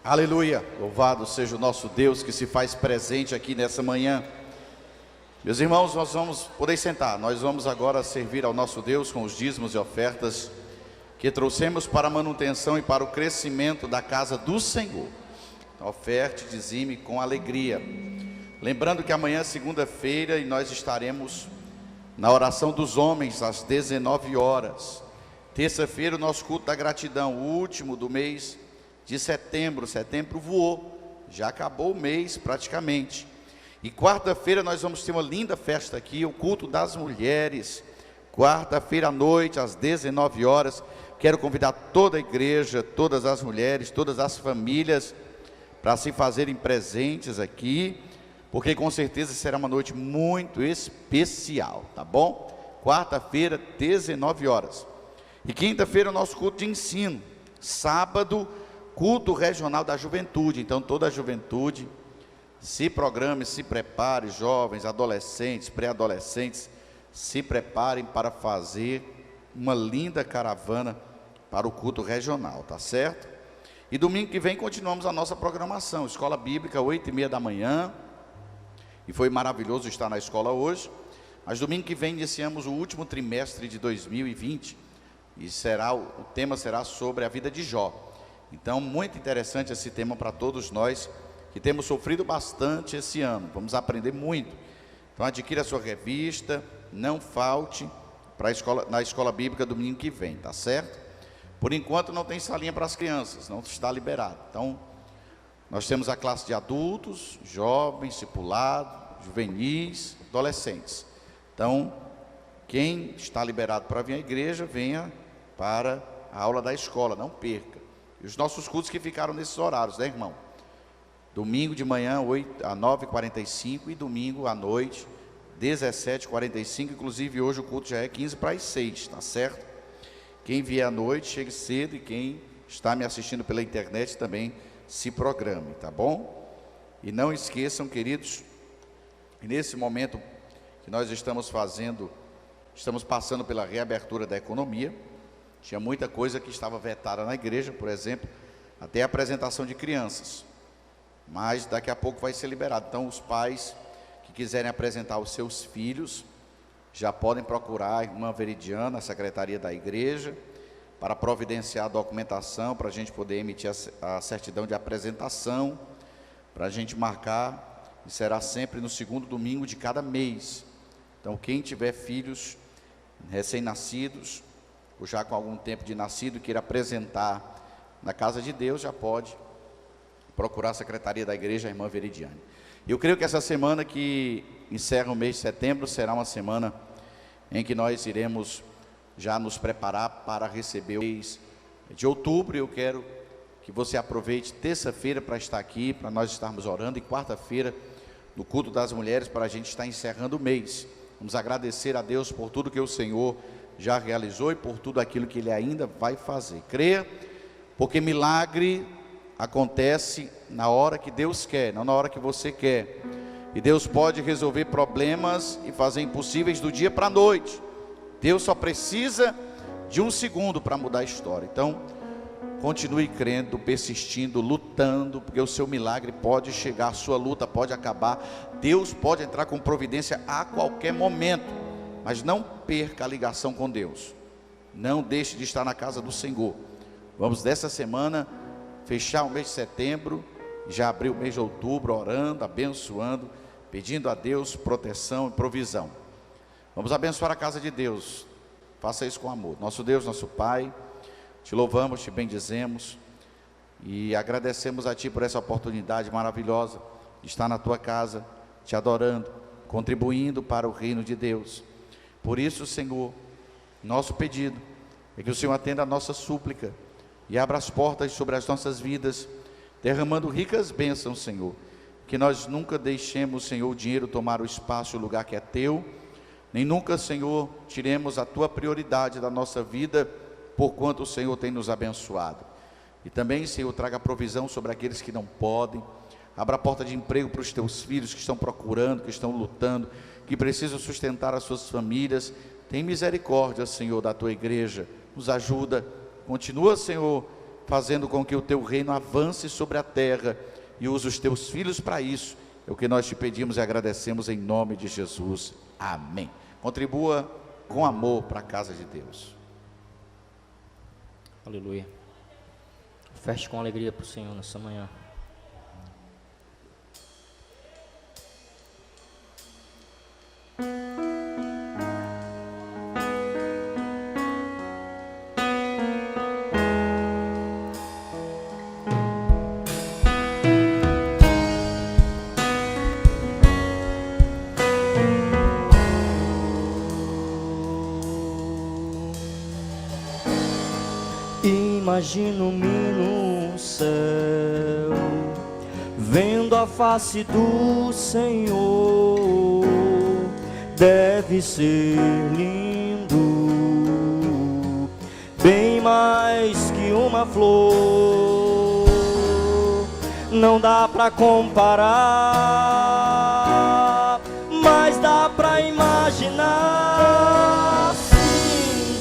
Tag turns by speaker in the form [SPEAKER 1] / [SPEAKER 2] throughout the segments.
[SPEAKER 1] Aleluia, louvado seja o nosso Deus que se faz presente aqui nessa manhã. Meus irmãos, nós vamos poder sentar, nós vamos agora servir ao nosso Deus com os dízimos e ofertas que trouxemos para a manutenção e para o crescimento da casa do Senhor. Oferte, dizime com alegria. Lembrando que amanhã é segunda-feira e nós estaremos na oração dos homens às 19 horas. Terça-feira o nosso culto da gratidão, o último do mês de setembro. Setembro voou, já acabou o mês praticamente. E quarta-feira nós vamos ter uma linda festa aqui, o culto das mulheres. Quarta-feira à noite, às 19 horas. Quero convidar toda a igreja, todas as mulheres, todas as famílias para se fazerem presentes aqui, porque com certeza será uma noite muito especial, tá bom? Quarta-feira, 19 horas. E quinta-feira o nosso culto de ensino. Sábado, culto regional da juventude. Então toda a juventude se programe, se prepare, jovens, adolescentes, pré-adolescentes, se preparem para fazer uma linda caravana para o culto regional, tá certo? E domingo que vem continuamos a nossa programação, escola bíblica, 8h30 da manhã, e foi maravilhoso estar na escola hoje, mas domingo que vem iniciamos o último trimestre de 2020, e o tema será sobre a vida de Jó. Então, muito interessante esse tema para todos nós, que temos sofrido bastante esse ano, vamos aprender muito. Então, adquira a sua revista, não falte na escola bíblica domingo que vem, tá certo? Por enquanto não tem salinha para as crianças, não está liberado. Então, nós temos a classe de adultos, jovens, discipulado, juvenis, adolescentes. Então, quem está liberado para vir à igreja, venha para a aula da escola, não perca. E os nossos cultos que ficaram nesses horários, né, irmão? Domingo de manhã, 9h45 e domingo à noite, 17h45. Inclusive, hoje o culto já é 15h45, tá certo? Quem vier à noite, chegue cedo, e quem está me assistindo pela internet também se programe, tá bom? E não esqueçam, queridos, que nesse momento que nós estamos passando pela reabertura da economia. Tinha muita coisa que estava vetada na igreja, por exemplo, até a apresentação de crianças, mas daqui a pouco vai ser liberado. Então os pais que quiserem apresentar os seus filhos, já podem procurar a irmã Veridiana, a secretaria da igreja, para providenciar a documentação, para a gente poder emitir a certidão de apresentação, para a gente marcar, e será sempre no segundo domingo de cada mês. Então quem tiver filhos recém-nascidos, ou já com algum tempo de nascido, queira apresentar na casa de Deus, já pode procurar a secretaria da igreja, a irmã Veridiane. Eu creio que essa semana que encerra o mês de setembro será uma semana em que nós iremos já nos preparar para receber o mês de outubro. Eu quero que você aproveite terça-feira para estar aqui, para nós estarmos orando, e quarta-feira no culto das mulheres, para a gente estar encerrando o mês. Vamos agradecer a Deus por tudo que o Senhor já realizou e por tudo aquilo que Ele ainda vai fazer. Creia, porque milagre acontece na hora que Deus quer, não na hora que você quer. E Deus pode resolver problemas e fazer impossíveis do dia para a noite. Deus só precisa de um segundo para mudar a história. Então, continue crendo, persistindo, lutando, porque o seu milagre pode chegar, a sua luta pode acabar. Deus pode entrar com providência a qualquer momento, mas não perca a ligação com Deus. Não deixe de estar na casa do Senhor. Vamos dessa semana fechar o mês de setembro, já abrir o mês de outubro, orando, abençoando, pedindo a Deus proteção e provisão. Vamos abençoar a casa de Deus. Faça isso com amor. Nosso Deus, nosso Pai, te louvamos, te bendizemos e agradecemos a Ti por essa oportunidade maravilhosa de estar na Tua casa, te adorando, contribuindo para o reino de Deus. Por isso, Senhor, nosso pedido é que o Senhor atenda a nossa súplica e abra as portas sobre as nossas vidas, derramando ricas bênçãos, Senhor. Que nós nunca deixemos, Senhor, o dinheiro tomar o espaço e o lugar que é Teu, nem nunca, Senhor, tiremos a Tua prioridade da nossa vida, porquanto o Senhor tem nos abençoado. E também, Senhor, traga provisão sobre aqueles que não podem. Abra a porta de emprego para os Teus filhos que estão procurando, que estão lutando, que precisam sustentar as suas famílias. Tem misericórdia, Senhor, da Tua igreja. Nos ajuda. Continua, Senhor, fazendo com que o teu reino avance sobre a terra e use os teus filhos para isso. É o que nós te pedimos e agradecemos em nome de Jesus. Amém. Contribua com amor para a casa de Deus.
[SPEAKER 2] Aleluia. Feste com alegria para o Senhor nessa manhã. Imagino-me no céu, vendo a face do Senhor. Deve ser lindo, bem mais que uma flor. Não dá pra comparar, mas dá pra imaginar. Sim,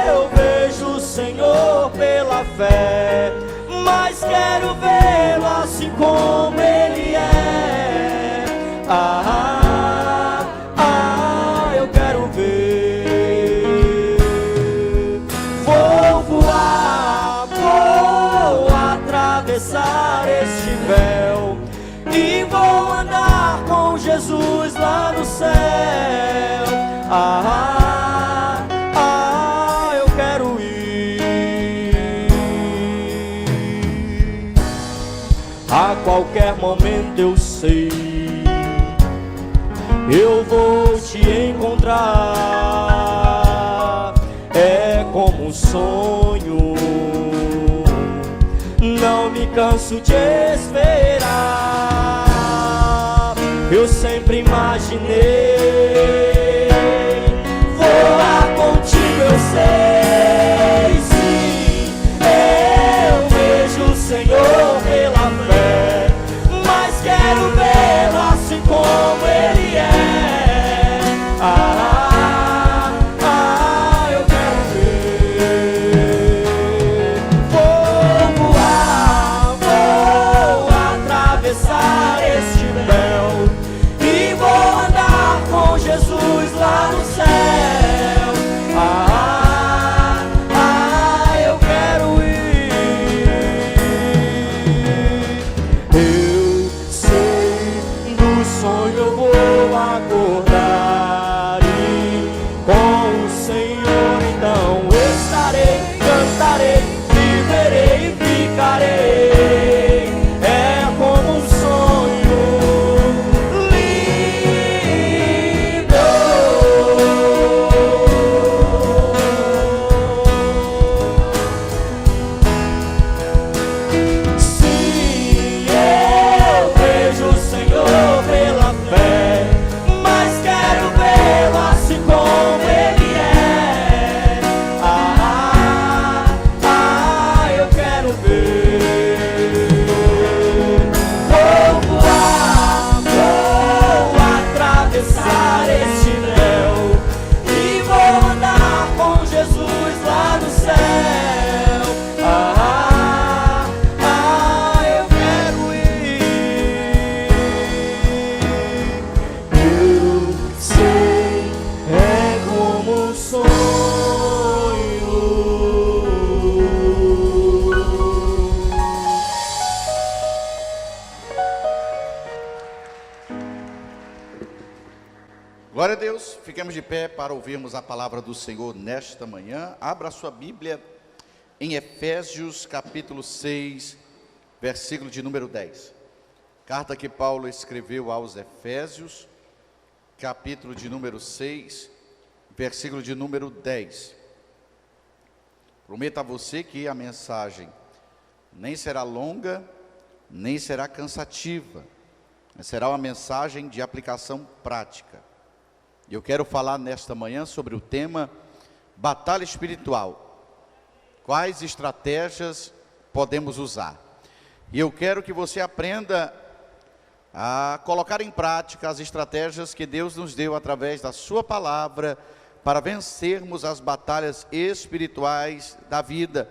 [SPEAKER 2] eu vejo o Senhor pela fé, mas quero vê-lo assim como Ele é. Eu quero ver. Vou voar, vou atravessar este véu e vou andar com Jesus lá no céu. Eu quero ir. A qualquer momento eu sei, eu vou te encontrar. É como um sonho, não me canso de esperar. Eu sempre imaginei voar contigo, eu sei. Sim, eu vejo o Senhor pela fé, mas quero vê-lo assim como Ele é. Eu quero ver. Vou voar, vou atravessar este véu e vou andar com Jesus lá no céu. Eu quero ir. Eu sei, do sonho eu vou acordar e com o Senhor então estarei, cantarei, viverei e ficarei. É como um sonho lindo. Sim, eu vejo o Senhor pela fé, mas quero vê-lo assim como Ele é. Eu quero ver. Vou voar, vou atravessar este véu e vou andar com Jesus lá no céu. Eu quero ir. Eu sei, é como um sonho.
[SPEAKER 1] Glória a Deus, fiquemos de pé para ouvirmos a palavra do Senhor nesta manhã. Abra a sua Bíblia em Efésios capítulo 6, versículo de número 10. Carta que Paulo escreveu aos Efésios, capítulo de número 6, versículo de número 10. Prometo a você que a mensagem nem será longa, nem será cansativa, mas será uma mensagem de aplicação prática. Eu quero falar nesta manhã sobre o tema batalha espiritual. Quais estratégias podemos usar? E eu quero que você aprenda a colocar em prática as estratégias que Deus nos deu através da sua palavra para vencermos as batalhas espirituais da vida.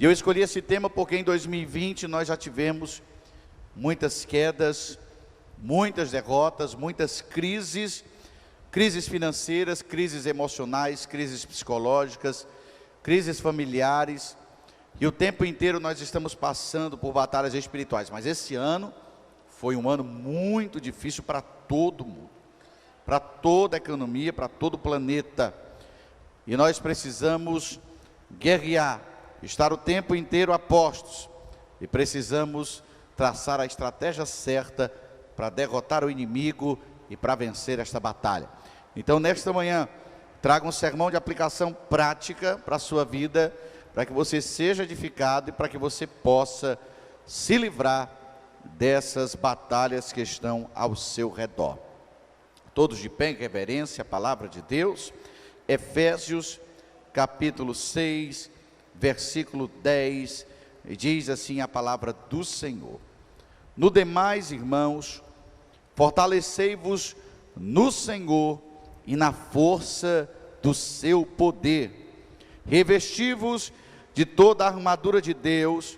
[SPEAKER 1] E eu escolhi esse tema porque em 2020 nós já tivemos muitas quedas, muitas derrotas, muitas crises financeiras, crises emocionais, crises psicológicas, crises familiares, e o tempo inteiro nós estamos passando por batalhas espirituais. Mas esse ano foi um ano muito difícil para todo mundo, para toda a economia, para todo o planeta, e nós precisamos guerrear, estar o tempo inteiro a postos, e precisamos traçar a estratégia certa para derrotar o inimigo e para vencer esta batalha. Então, nesta manhã, trago um sermão de aplicação prática para a sua vida, para que você seja edificado e para que você possa se livrar dessas batalhas que estão ao seu redor. Todos de pé em reverência à palavra de Deus. Efésios capítulo 6, versículo 10, e diz assim a palavra do Senhor: no demais, irmãos, fortalecei-vos no Senhor e na força do seu poder, revesti-vos de toda a armadura de Deus,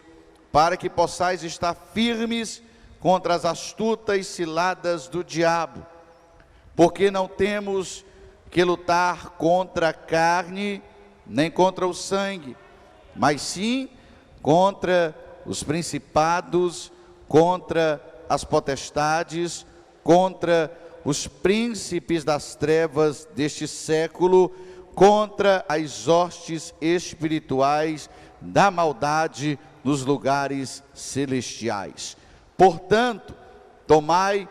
[SPEAKER 1] para que possais estar firmes contra as astutas ciladas do diabo, porque não temos que lutar contra a carne, nem contra o sangue, mas sim contra os principados, contra as potestades, contra os príncipes das trevas deste século, contra as hostes espirituais da maldade nos lugares celestiais. Portanto, tomai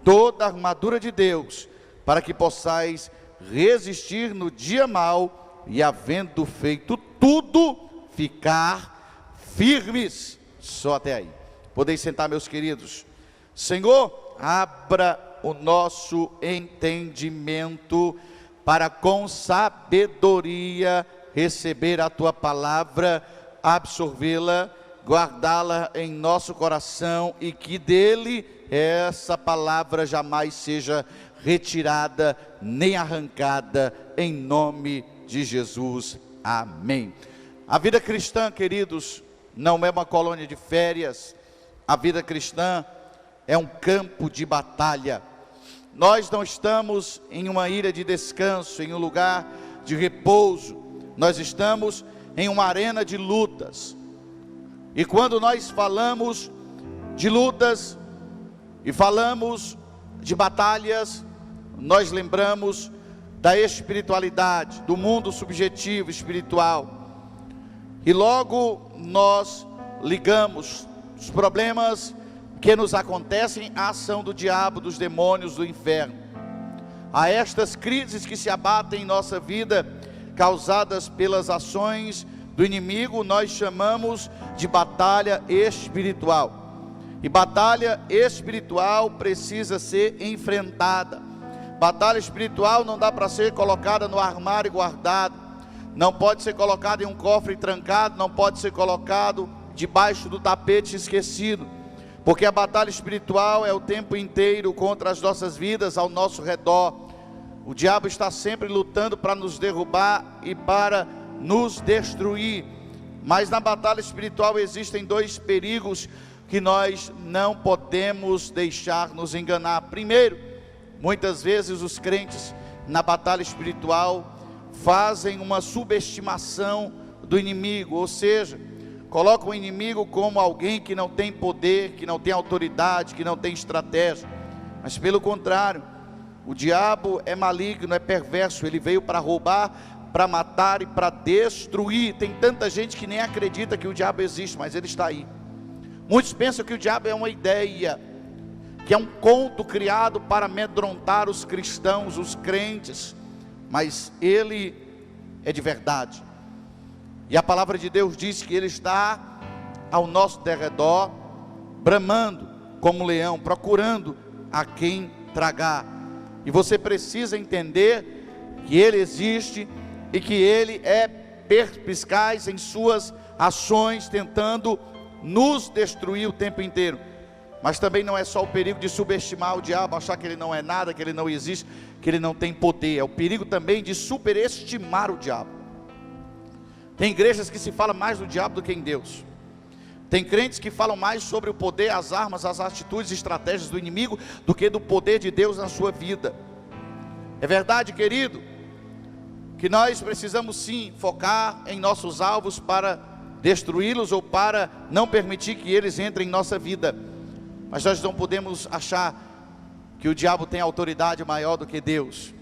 [SPEAKER 1] toda a armadura de Deus, para que possais resistir no dia mau, e havendo feito tudo, ficar firmes. Só até aí. Podeis sentar, meus queridos. Senhor, abra o nosso entendimento, para com sabedoria receber a tua palavra, absorvê-la, guardá-la em nosso coração, e que dele essa palavra jamais seja retirada nem arrancada, em nome de Jesus, amém. A vida cristã, queridos, não é uma colônia de férias. A vida cristã é um campo de batalha. Nós não estamos em uma ilha de descanso, em um lugar de repouso. Nós estamos em uma arena de lutas. E quando nós falamos de lutas e falamos de batalhas, nós lembramos da espiritualidade, do mundo subjetivo espiritual. E logo nós ligamos os problemas que nos acontecem à ação do diabo, dos demônios, do inferno, a estas crises que se abatem em nossa vida, causadas pelas ações do inimigo. Nós chamamos de batalha espiritual, e batalha espiritual precisa ser enfrentada. Batalha espiritual não dá para ser colocada no armário e guardada, não pode ser colocada em um cofre trancado, não pode ser colocado debaixo do tapete esquecido, porque a batalha espiritual é o tempo inteiro contra as nossas vidas, ao nosso redor. O diabo está sempre lutando para nos derrubar e para nos destruir. Mas na batalha espiritual existem dois perigos que nós não podemos deixar nos enganar. Primeiro, muitas vezes os crentes na batalha espiritual fazem uma subestimação do inimigo, ou seja, colocam o inimigo como alguém que não tem poder, que não tem autoridade, que não tem estratégia. Mas pelo contrário, o diabo é maligno, é perverso. Ele veio para roubar, para matar e para destruir. Tem tanta gente que nem acredita que o diabo existe, mas ele está aí. Muitos pensam que o diabo é uma ideia, que é um conto criado para amedrontar os cristãos, os crentes, mas ele é de verdade. E a palavra de Deus diz que ele está ao nosso derredor, bramando como um leão, procurando a quem tragar. E você precisa entender que ele existe e que ele é perspicaz em suas ações, tentando nos destruir o tempo inteiro. Mas também não é só o perigo de subestimar o diabo, achar que ele não é nada, que ele não existe, que ele não tem poder. É o perigo também de superestimar o diabo. Tem igrejas que se fala mais do diabo do que em Deus. Tem crentes que falam mais sobre o poder, as armas, as atitudes e estratégias do inimigo do que do poder de Deus na sua vida. É verdade, querido, que nós precisamos sim focar em nossos alvos para destruí-los ou para não permitir que eles entrem em nossa vida. Mas nós não podemos achar que o diabo tem autoridade maior do que Deus.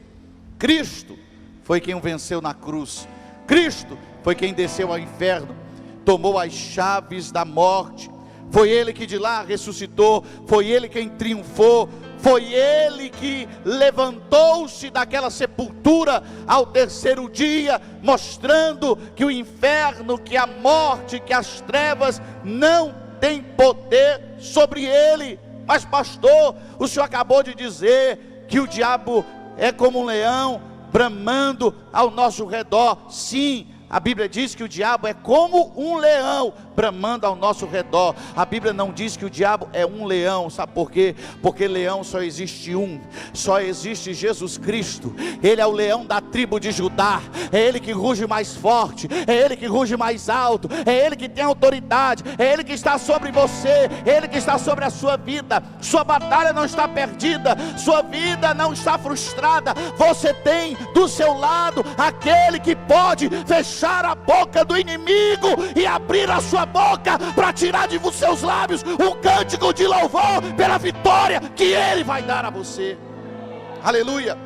[SPEAKER 1] Cristo foi quem o venceu na cruz. Cristo foi quem desceu ao inferno, tomou as chaves da morte. Foi Ele que de lá ressuscitou, foi Ele quem triunfou, foi Ele que levantou-se daquela sepultura ao terceiro dia, mostrando que o inferno, que a morte, que as trevas não tem poder sobre Ele. Mas pastor, o senhor acabou de dizer que o diabo é como um leão bramando ao nosso redor. Sim, a Bíblia diz que o diabo é como um leão bramando ao nosso redor. A Bíblia não diz que o diabo é um leão. Sabe por quê? Porque leão só existe um, só existe Jesus Cristo. Ele é o leão da tribo de Judá. É Ele que ruge mais forte, é Ele que ruge mais alto, é Ele que tem autoridade, é Ele que está sobre você, é Ele que está sobre a sua vida. Sua batalha não está perdida, sua vida não está frustrada. Você tem do seu lado aquele que pode fechar a boca do inimigo e abrir a sua boca para tirar de seus lábios um cântico de louvor pela vitória que Ele vai dar a você. Aleluia.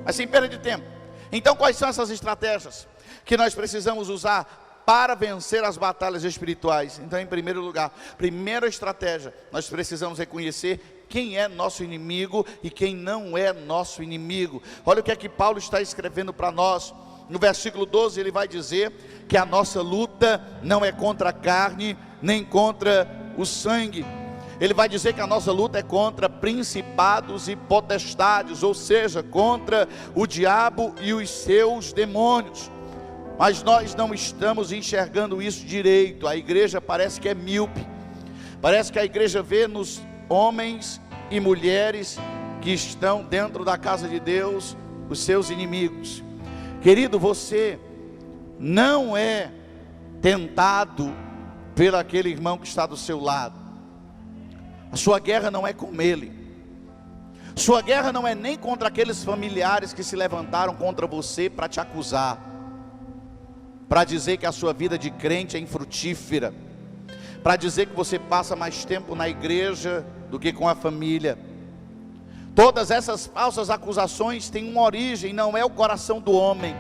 [SPEAKER 1] Mas sem perda de tempo, então quais são essas estratégias que nós precisamos usar para vencer as batalhas espirituais? Então, em primeiro lugar, primeira estratégia, nós precisamos reconhecer quem é nosso inimigo e quem não é nosso inimigo. Olha o que é que Paulo está escrevendo para nós. No versículo 12 ele vai dizer que a nossa luta não é contra a carne, nem contra o sangue. Ele vai dizer que a nossa luta é contra principados e potestades, ou seja, contra o diabo e os seus demônios. Mas nós não estamos enxergando isso direito. A igreja parece que é míope. Parece que a igreja vê nos homens e mulheres que estão dentro da casa de Deus os seus inimigos. Querido, você não é tentado pelo aquele irmão que está do seu lado. A sua guerra não é com ele. Sua guerra não é nem contra aqueles familiares que se levantaram contra você para te acusar, para dizer que a sua vida de crente é infrutífera, para dizer que você passa mais tempo na igreja do que com a família. Todas essas falsas acusações têm uma origem, não é o coração do homem.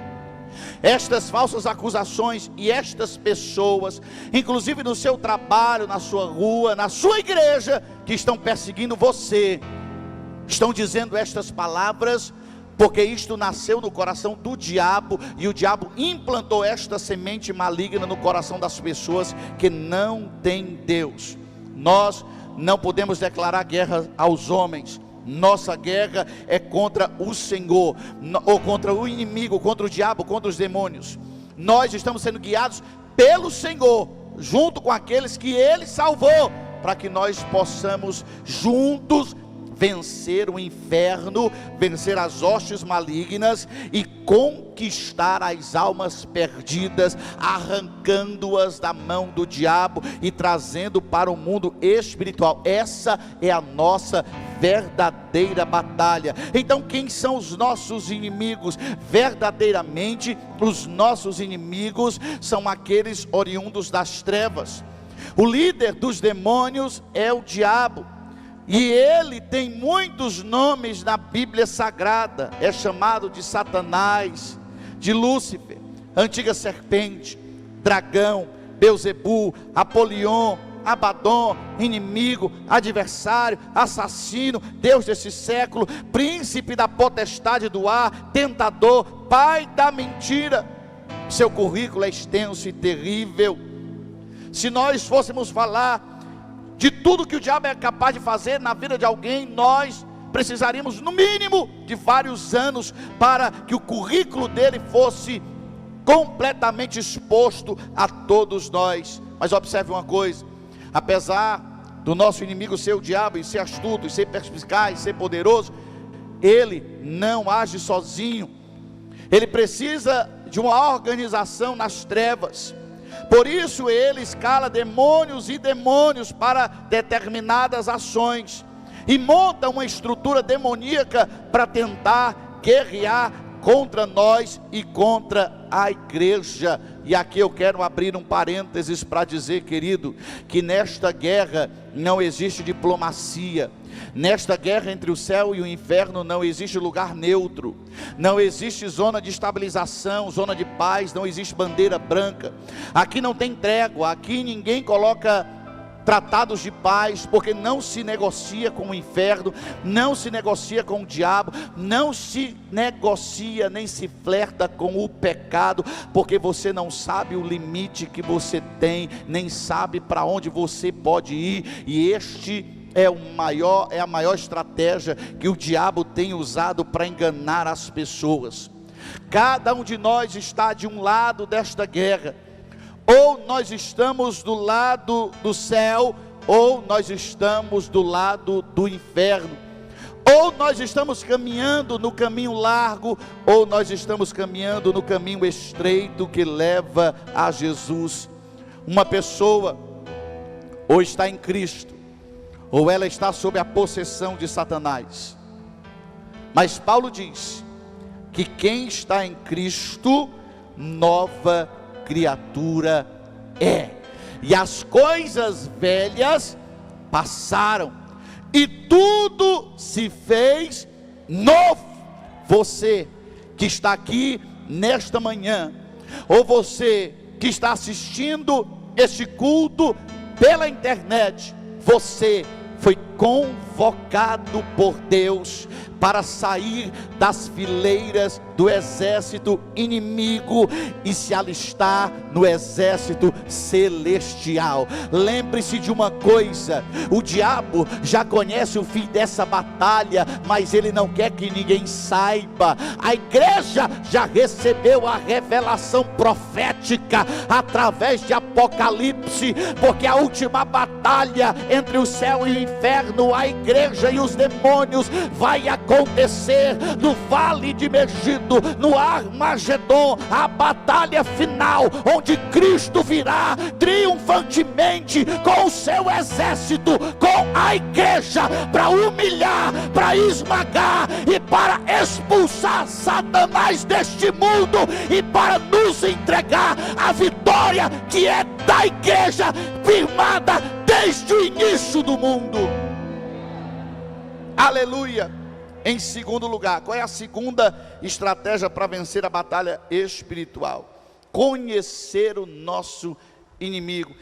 [SPEAKER 1] Estas falsas acusações e estas pessoas, inclusive no seu trabalho, na sua rua, na sua igreja, que estão perseguindo você, estão dizendo estas palavras, porque isto nasceu no coração do diabo, e o diabo implantou esta semente maligna no coração das pessoas que não têm Deus. Nós não podemos declarar guerra aos homens. Nossa guerra é contra o Senhor, ou contra o inimigo, contra o diabo, contra os demônios. Nós estamos sendo guiados pelo Senhor, junto com aqueles que Ele salvou, para que nós possamos juntos vencer o inferno, vencer as hostes malignas e conquistar as almas perdidas, arrancando-as da mão do diabo e trazendo para o mundo espiritual. Essa é a nossa verdadeira batalha. Então, quem são os nossos inimigos? Verdadeiramente, os nossos inimigos são aqueles oriundos das trevas. O líder dos demônios é o diabo, e ele tem muitos nomes na Bíblia Sagrada. É chamado de Satanás, de Lúcifer, antiga serpente, dragão, Belzebu, Apolion, Abaddon, inimigo, adversário, assassino, Deus desse século, príncipe da potestade do ar, tentador, pai da mentira. Seu currículo é extenso e terrível. Se nós fôssemos falar de tudo que o diabo é capaz de fazer na vida de alguém, nós precisaríamos no mínimo de vários anos para que o currículo dele fosse completamente exposto a todos nós. Mas observe uma coisa: apesar do nosso inimigo ser o diabo, e ser astuto, e ser perspicaz, e ser poderoso, ele não age sozinho. Ele precisa de uma organização nas trevas. Por isso ele escala demônios e demônios para determinadas ações, e monta uma estrutura demoníaca para tentar guerrear contra nós e contra a igreja. E aqui eu quero abrir um parênteses para dizer, querido, que nesta guerra não existe diplomacia. Nesta guerra entre o céu e o inferno não existe lugar neutro, não existe zona de estabilização, zona de paz, não existe bandeira branca. Aqui não tem trégua, aqui ninguém coloca tratados de paz, porque não se negocia com o inferno, não se negocia com o diabo, não se negocia nem se flerta com o pecado, porque você não sabe o limite que você tem, nem sabe para onde você pode ir. E é a maior estratégia que o diabo tem usado para enganar as pessoas. Cada um de nós está de um lado desta guerra. Ou nós estamos do lado do céu, ou nós estamos do lado do inferno. Ou nós estamos caminhando no caminho largo, ou nós estamos caminhando no caminho estreito que leva a Jesus. Uma pessoa ou está em Cristo, ou ela está sob a possessão de Satanás. Mas Paulo diz que quem está em Cristo, nova criatura é, e as coisas velhas passaram, e tudo se fez novo. Você que está aqui nesta manhã, ou você que está assistindo este culto pela internet, você foi convocado por Deus para sair das fileiras do exército inimigo e se alistar no exército celestial. Lembre-se de uma coisa: o diabo já conhece o fim dessa batalha, mas ele não quer que ninguém saiba. A igreja já recebeu a revelação profética através de Apocalipse, porque a última batalha entre o céu e o inferno, a igreja e os demônios, vai acontecer no vale de Megido, no Armagedon, a batalha final, onde Cristo virá triunfantemente com o seu exército, com a igreja, para humilhar, para esmagar e para expulsar Satanás deste mundo, e para nos entregar a vitória que é da igreja, firmada desde o início do mundo. Aleluia. Em segundo lugar, qual é a segunda estratégia para vencer a batalha espiritual? Conhecer o nosso inimigo.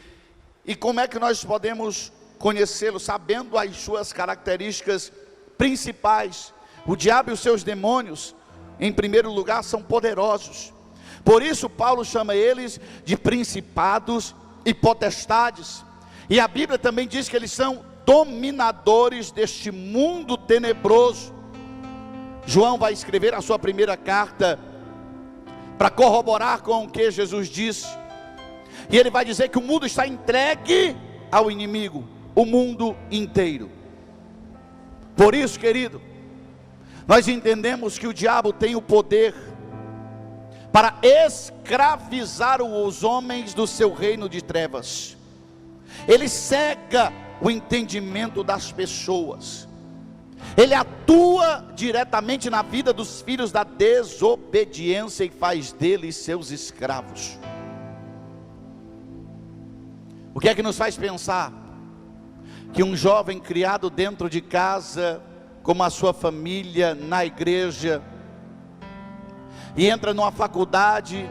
[SPEAKER 1] E como é que nós podemos conhecê-lo? Sabendo as suas características principais. O diabo e os seus demônios, em primeiro lugar, são poderosos. Por isso Paulo chama eles de principados e potestades. E a Bíblia também diz que eles são dominadores deste mundo tenebroso. João vai escrever a sua primeira carta para corroborar com o que Jesus disse, e ele vai dizer que o mundo está entregue ao inimigo, o mundo inteiro. Por isso, querido, nós entendemos que o diabo tem o poder para escravizar os homens do seu reino de trevas. Ele cega o entendimento das pessoas. Ele atua diretamente na vida dos filhos da desobediência e faz deles seus escravos. O que é que nos faz pensar que um jovem criado dentro de casa, como a sua família, na igreja, e entra numa faculdade,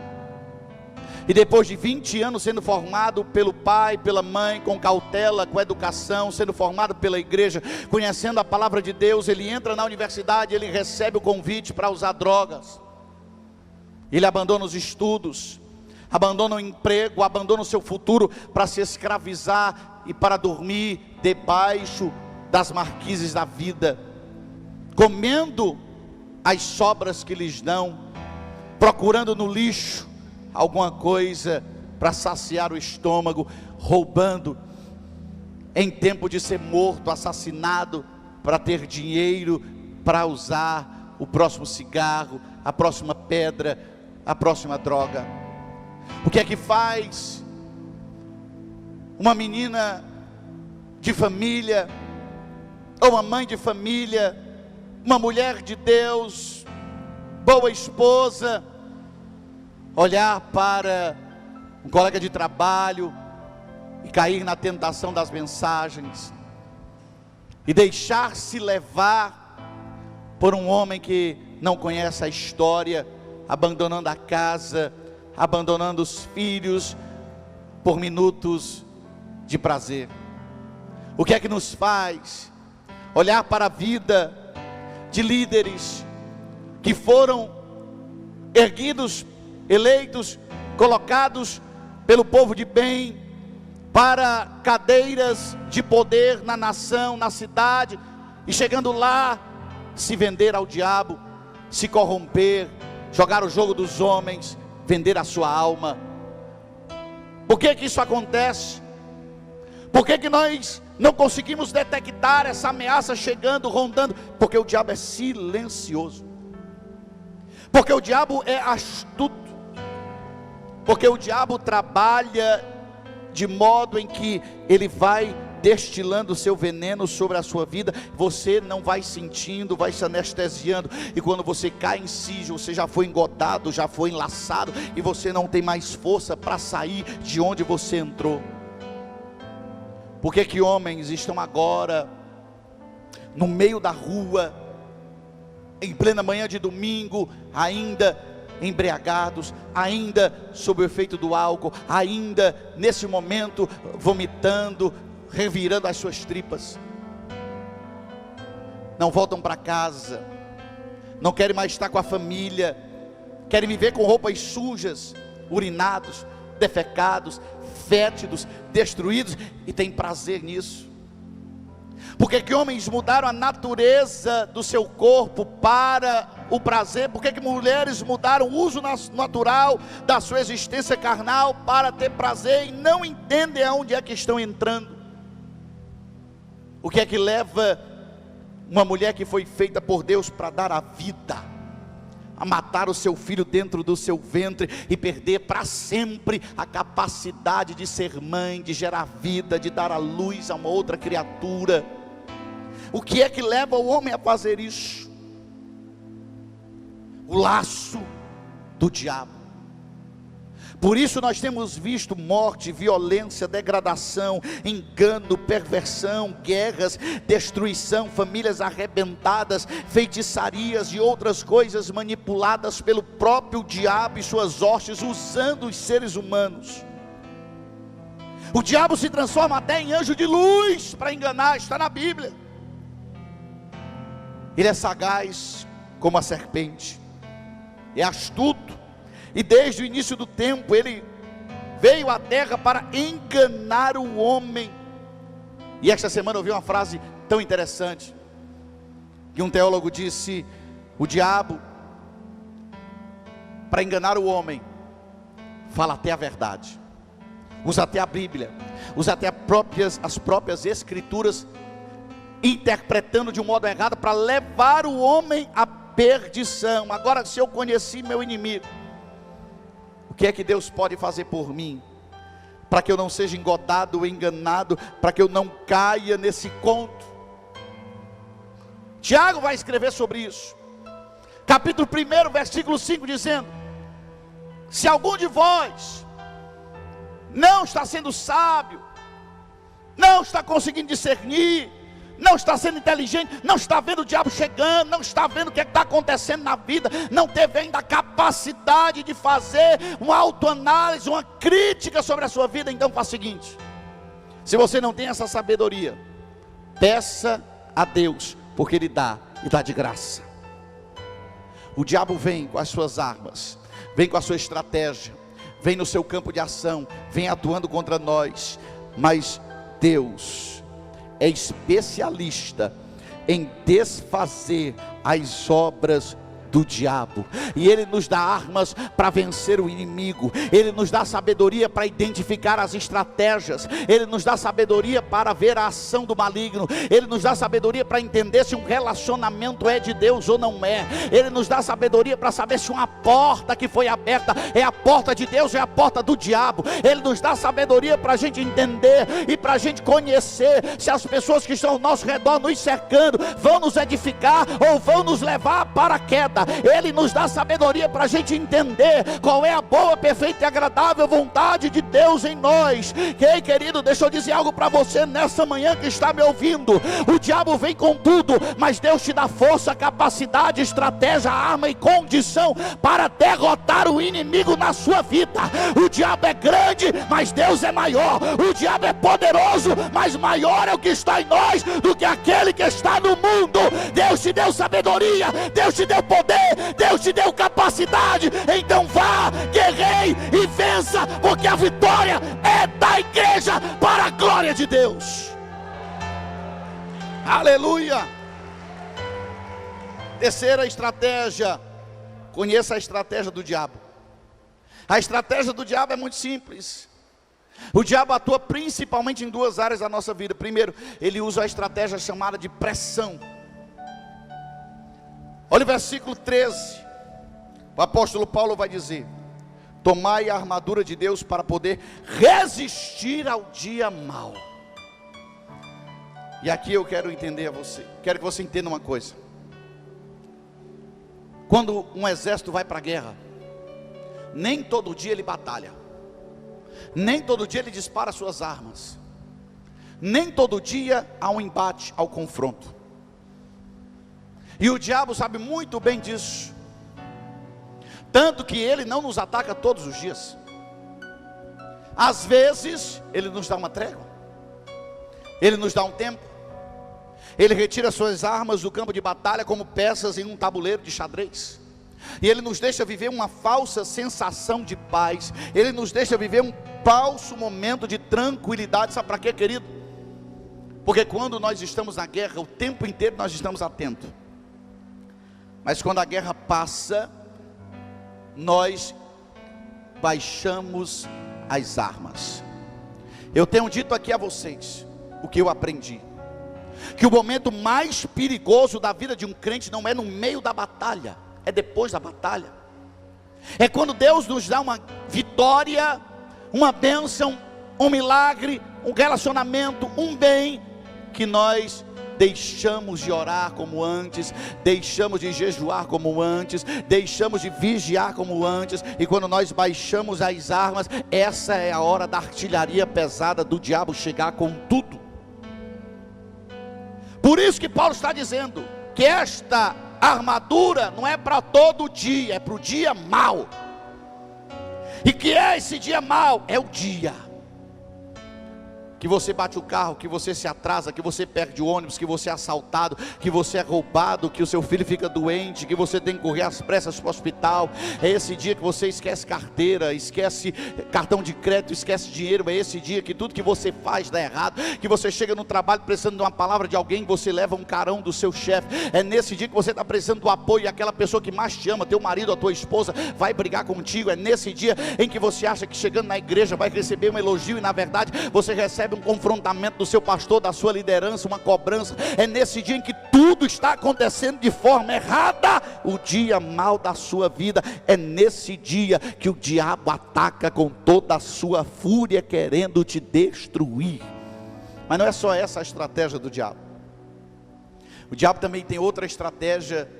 [SPEAKER 1] e depois de 20 anos sendo formado pelo pai, pela mãe, com cautela, com educação, sendo formado pela igreja, conhecendo a palavra de Deus, ele entra na universidade, ele recebe o convite para usar drogas, ele abandona os estudos, abandona o emprego, abandona o seu futuro para se escravizar e para dormir debaixo das marquises da vida, comendo as sobras que lhes dão, procurando no lixo alguma coisa para saciar o estômago, roubando em tempo de ser morto, assassinado, para ter dinheiro, para usar o próximo cigarro, a próxima pedra, a próxima droga? O que é que faz uma menina de família, ou uma mãe de família, uma mulher de Deus, boa esposa, olhar para um colega de trabalho e cair na tentação das mensagens e deixar-se levar por um homem que não conhece a história, abandonando a casa, abandonando os filhos por minutos de prazer? O que é que nos faz olhar para a vida de líderes que foram erguidos, eleitos, colocados pelo povo de bem para cadeiras de poder na nação, na cidade, e chegando lá, se vender ao diabo, se corromper, jogar o jogo dos homens, vender a sua alma? Por que que isso acontece? Por que que nós não conseguimos detectar essa ameaça chegando, rondando? Porque o diabo é silencioso, porque o diabo é astuto, porque o diabo trabalha de modo em que ele vai destilando o seu veneno sobre a sua vida. Você não vai sentindo, vai se anestesiando, e quando você cai em si, você já foi engodado, já foi enlaçado, e você não tem mais força para sair de onde você entrou. Por que que homens estão agora no meio da rua, em plena manhã de domingo, ainda embriagados, ainda sob o efeito do álcool, ainda nesse momento vomitando, revirando as suas tripas? Não voltam para casa, não querem mais estar com a família, querem viver com roupas sujas, urinados, defecados, fétidos, destruídos, e tem prazer nisso. Porque que homens mudaram a natureza do seu corpo para o prazer? Porque que mulheres mudaram o uso natural da sua existência carnal para ter prazer, e não entendem aonde é que estão entrando? O que é que leva uma mulher que foi feita por Deus para dar a vida, a matar o seu filho dentro do seu ventre e perder para sempre a capacidade de ser mãe, de gerar vida, de dar à luz a uma outra criatura? O que é que leva o homem a fazer isso? O laço do diabo. Por isso nós temos visto morte, violência, degradação, engano, perversão, guerras, destruição, famílias arrebentadas, feitiçarias e outras coisas manipuladas pelo próprio diabo e suas hostes, usando os seres humanos. O diabo se transforma até em anjo de luz para enganar, está na Bíblia. Ele é sagaz como a serpente, é astuto, e desde o início do tempo ele veio à terra para enganar o homem. E esta semana eu ouvi uma frase tão interessante, que um teólogo disse: o diabo, para enganar o homem, fala até a verdade, usa até a Bíblia, usa até as próprias escrituras, interpretando de um modo errado para levar o homem à perdição. Agora, se eu conheci meu inimigo, o que é que Deus pode fazer por mim, para que eu não seja engodado ou enganado, para que eu não caia nesse conto? Tiago vai escrever sobre isso, capítulo 1, versículo 5, dizendo: se algum de vós não está sendo sábio, não está conseguindo discernir, não está sendo inteligente, não está vendo o diabo chegando, não está vendo o que está acontecendo na vida, não teve ainda a capacidade de fazer uma autoanálise, uma crítica sobre a sua vida, então faz o seguinte: se você não tem essa sabedoria, peça a Deus, porque Ele dá, e dá de graça. O diabo vem com as suas armas, vem com a sua estratégia, vem no seu campo de ação, vem atuando contra nós, mas Deus é especialista em desfazer as obras do diabo, e Ele nos dá armas para vencer o inimigo, Ele nos dá sabedoria para identificar as estratégias, Ele nos dá sabedoria para ver a ação do maligno, Ele nos dá sabedoria para entender se um relacionamento é de Deus ou não é, Ele nos dá sabedoria para saber se uma porta que foi aberta é a porta de Deus ou é a porta do diabo, Ele nos dá sabedoria para a gente entender e para a gente conhecer se as pessoas que estão ao nosso redor nos cercando vão nos edificar ou vão nos levar para a queda. Ele nos dá sabedoria para a gente entender qual é a boa, perfeita e agradável vontade de Deus em nós. Ei, querido, deixa eu dizer algo para você nessa manhã que está me ouvindo. O diabo vem com tudo, mas Deus te dá força, capacidade, estratégia, arma e condição para derrotar o inimigo na sua vida. O diabo é grande, mas Deus é maior. O diabo é poderoso, mas maior é o que está em nós do que aquele que está no mundo. Deus te deu sabedoria, Deus te deu poder, Deus te deu capacidade. Então vá, guerreie e vença, porque a vitória é da igreja para a glória de Deus. Aleluia. Terceira estratégia: conheça a estratégia do diabo. A estratégia do diabo é muito simples. O diabo atua principalmente em duas áreas da nossa vida. Primeiro, ele usa a estratégia chamada de pressão. Olha o versículo 13. O apóstolo Paulo vai dizer: tomai a armadura de Deus para poder resistir ao dia mau. E aqui eu quero entender a você, quero que você entenda uma coisa. Quando um exército vai para a guerra, nem todo dia ele batalha, nem todo dia ele dispara suas armas, nem todo dia há um embate, ao confronto. E o diabo sabe muito bem disso, tanto que ele não nos ataca todos os dias. Às vezes ele nos dá uma trégua, ele nos dá um tempo, ele retira suas armas do campo de batalha como peças em um tabuleiro de xadrez, e ele nos deixa viver uma falsa sensação de paz, ele nos deixa viver um falso momento de tranquilidade. Sabe para quê, querido? Porque quando nós estamos na guerra, o tempo inteiro nós estamos atentos, mas quando a guerra passa, nós baixamos as armas. Eu tenho dito aqui a vocês o que eu aprendi, que o momento mais perigoso da vida de um crente não é no meio da batalha, é depois da batalha. É quando Deus nos dá uma vitória, uma bênção, um milagre, um relacionamento, um bem, que nós deixamos de orar como antes, deixamos de jejuar como antes, deixamos de vigiar como antes, e quando nós baixamos as armas, essa é a hora da artilharia pesada do diabo chegar com tudo. Por isso que Paulo está dizendo que esta armadura não é para todo dia, é para o dia mau. E que é esse dia mau? É o dia que você bate o carro, que você se atrasa, que você perde o ônibus, que você é assaltado, que você é roubado, que o seu filho fica doente, que você tem que correr às pressas para o hospital. É esse dia que você esquece carteira, esquece cartão de crédito, esquece dinheiro. É esse dia que tudo que você faz dá errado, que você chega no trabalho precisando de uma palavra de alguém, você leva um carão do seu chefe. É nesse dia que você está precisando do apoio, e aquela pessoa que mais te ama, teu marido, a tua esposa, vai brigar contigo. É nesse dia em que você acha que chegando na igreja vai receber um elogio, e na verdade você recebe um confrontamento do seu pastor, da sua liderança, uma cobrança. É nesse dia em que tudo está acontecendo de forma errada, o dia mau da sua vida. É nesse dia que o diabo ataca com toda a sua fúria, querendo te destruir. Mas não é só essa a estratégia do diabo. O diabo também tem outra estratégia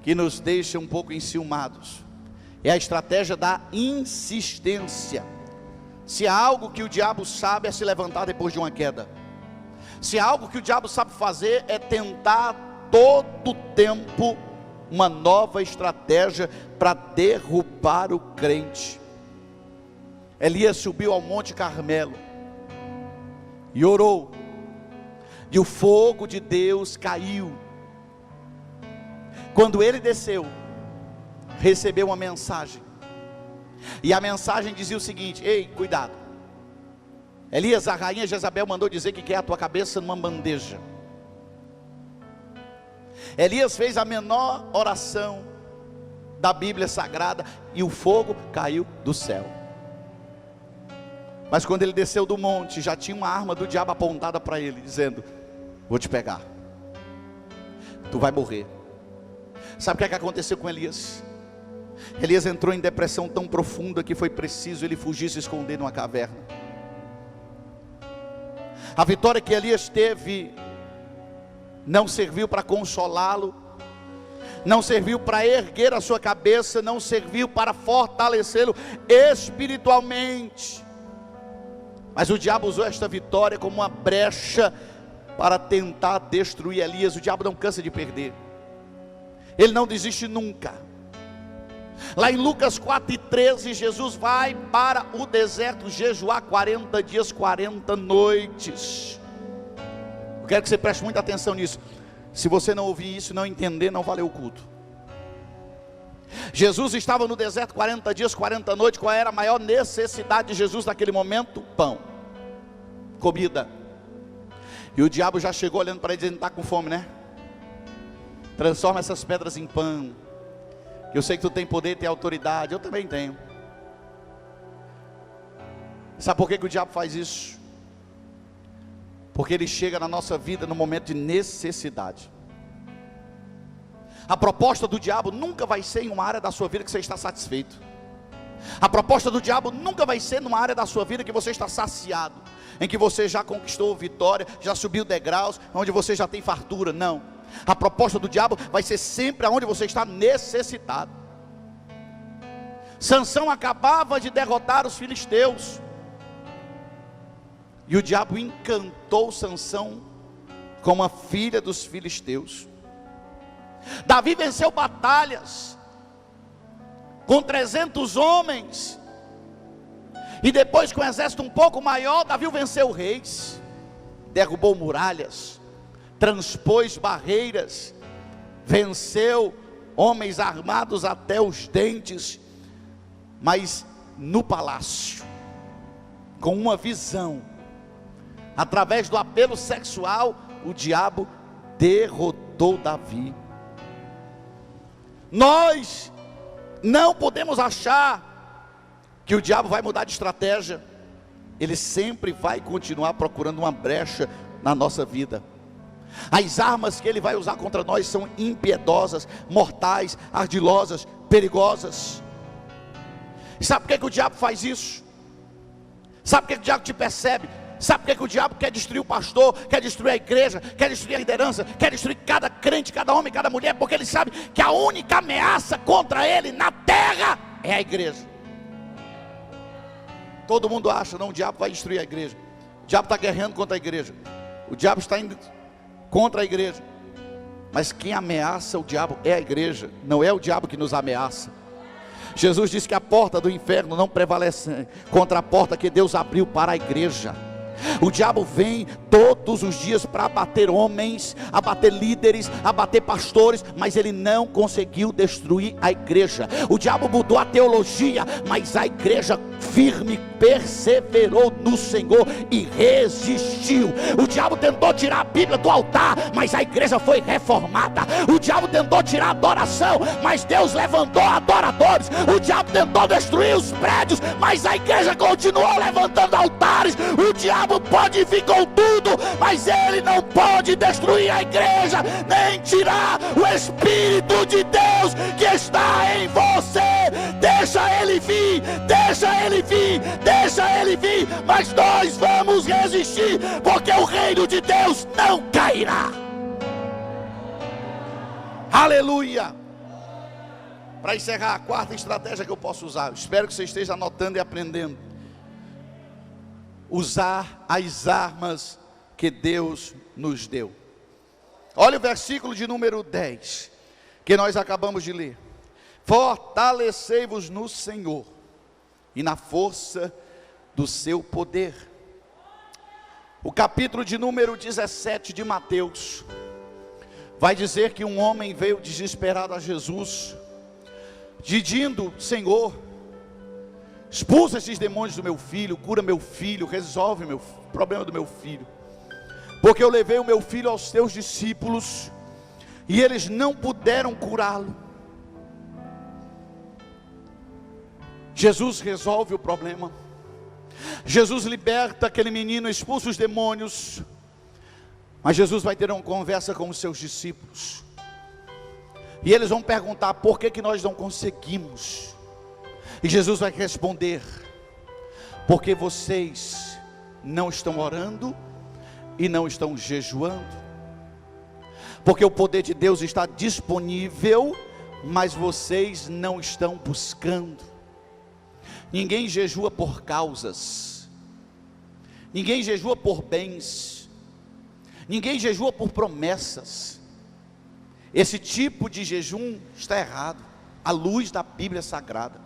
[SPEAKER 1] que nos deixa um pouco enciumados. É a estratégia da insistência. Se há algo que o diabo sabe, é se levantar depois de uma queda. Se há algo que o diabo sabe fazer, é tentar todo tempo uma nova estratégia para derrubar o crente. Elias subiu ao Monte Carmelo e orou, e o fogo de Deus caiu. Quando ele desceu, recebeu uma mensagem. E a mensagem dizia o seguinte: ei, cuidado, Elias, a rainha Jezabel mandou dizer que quer a tua cabeça numa bandeja. Elias fez a menor oração da Bíblia Sagrada e o fogo caiu do céu. Mas quando ele desceu do monte, já tinha uma arma do diabo apontada para ele, dizendo: vou te pegar, tu vai morrer. Sabe o que aconteceu com Elias? Elias entrou em depressão tão profunda que foi preciso ele fugir e se esconder numa caverna. A vitória que Elias teve não serviu para consolá-lo, não serviu para erguer a sua cabeça, não serviu para fortalecê-lo espiritualmente. Mas o diabo usou esta vitória como uma brecha para tentar destruir Elias. O diabo não cansa de perder, ele não desiste nunca. Lá em Lucas 4:13, Jesus vai para o deserto jejuar 40 dias, 40 noites. Eu quero que você preste muita atenção nisso. Se você não ouvir isso, não entender, não valeu o culto. Jesus estava no deserto 40 dias, 40 noites. Qual era a maior necessidade de Jesus naquele momento? Pão, comida. E o diabo já chegou olhando para ele dizendo: está com fome, né? Transforma essas pedras em pão. Eu sei que tu tem poder, tem autoridade, eu também tenho. Sabe por que o diabo faz isso? Porque ele chega na nossa vida no momento de necessidade. A proposta do diabo nunca vai ser em uma área da sua vida que você está satisfeito. A proposta do diabo nunca vai ser numa área da sua vida que você está saciado, em que você já conquistou vitória, já subiu degraus, onde você já tem fartura. Não. A proposta do diabo vai ser sempre aonde você está necessitado. Sansão acabava de derrotar os filisteus, e o diabo encantou Sansão com uma filha dos filisteus. Davi venceu batalhas com 300 homens, e depois com um exército um pouco maior, Davi venceu reis, derrubou muralhas, transpôs barreiras, venceu homens armados até os dentes. Mas no palácio, com uma visão, através do apelo sexual, o diabo derrotou Davi. Nós não podemos achar que o diabo vai mudar de estratégia. Ele sempre vai continuar procurando uma brecha na nossa vida. As armas que ele vai usar contra nós são impiedosas, mortais, ardilosas, perigosas. Sabe por que o diabo faz isso? Sabe por que o diabo te percebe? Sabe por que o diabo quer destruir o pastor, quer destruir a igreja, quer destruir a liderança, quer destruir cada crente, cada homem, cada mulher? Porque ele sabe que a única ameaça contra ele na terra é a igreja. Todo mundo acha, não, o diabo vai destruir a igreja, o diabo está guerreando contra a igreja, o diabo está indo contra a igreja. Mas quem ameaça o diabo é a igreja, não é o diabo que nos ameaça. Jesus disse que a porta do inferno não prevalece contra a porta que Deus abriu para a igreja. O diabo vem todos os dias para abater homens, abater líderes, abater pastores, mas ele não conseguiu destruir a igreja. O diabo mudou a teologia, mas a igreja firme perseverou no Senhor e resistiu. O diabo tentou tirar a Bíblia do altar, mas a igreja foi reformada. O diabo tentou tirar a adoração, mas Deus levantou adoradores. O diabo tentou destruir os prédios, mas a igreja continuou levantando altares. O diabo pode vir com tudo, mas ele não pode destruir a igreja, nem tirar o Espírito de Deus que está em você. Deixa ele vir, deixa ele vir, deixa ele vir, mas nós vamos resistir, porque o reino de Deus não cairá. Aleluia. Para encerrar, a quarta estratégia que eu posso usar, espero que você esteja anotando e aprendendo: usar as armas que Deus nos deu. Olha o versículo de número 10, que nós acabamos de ler: fortalecei-vos no Senhor e na força do seu poder. O capítulo de número 17 de Mateus vai dizer que um homem veio desesperado a Jesus, dizendo: Senhor, expulsa esses demônios do meu filho, cura meu filho, resolve o problema do meu filho, porque eu levei o meu filho aos teus discípulos e eles não puderam curá-lo. Jesus resolve o problema. Jesus liberta aquele menino, expulsa os demônios. Mas Jesus vai ter uma conversa com os seus discípulos. E eles vão perguntar: por que nós não conseguimos? E Jesus vai responder: porque vocês não estão orando e não estão jejuando. Porque o poder de Deus está disponível, mas vocês não estão buscando. Ninguém jejua por causas, ninguém jejua por bens, ninguém jejua por promessas. Esse tipo de jejum está errado, à luz da Bíblia Sagrada.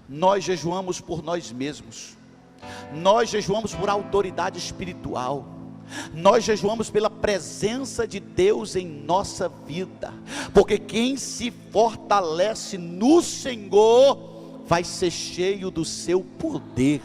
[SPEAKER 1] Nós jejuamos por nós mesmos, nós jejuamos por autoridade espiritual, nós jejuamos pela presença de Deus em nossa vida, porque quem se fortalece no Senhor vai ser cheio do seu poder.